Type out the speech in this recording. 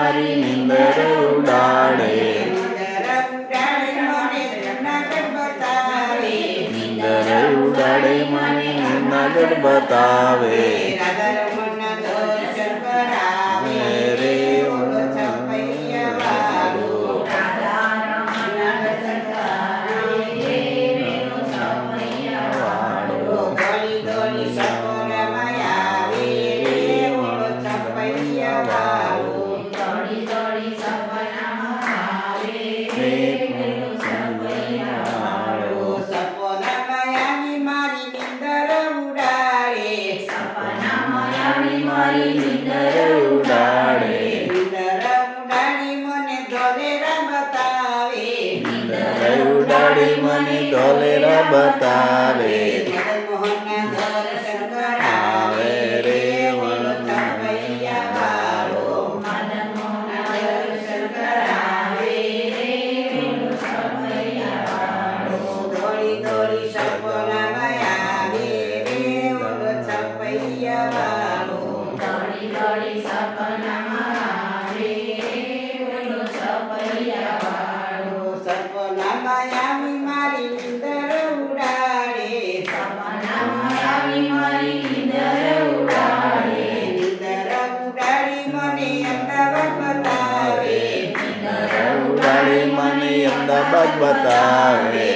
મારી નિંદર ઉડાડે. નિંદર ઉડાડે મને જૂનાગઢ બતાવે. રે મારી નિંદર ઉડાડે. નિંદર ઉડાડી મને ધોલેરા બતાવે. આવે રે મારી નિંદર ઉડાડે. નિંદર ઉડાડી મને અમદાવાદ બતાવે. ઉડાડી મને અમદાવાદ બતાવે.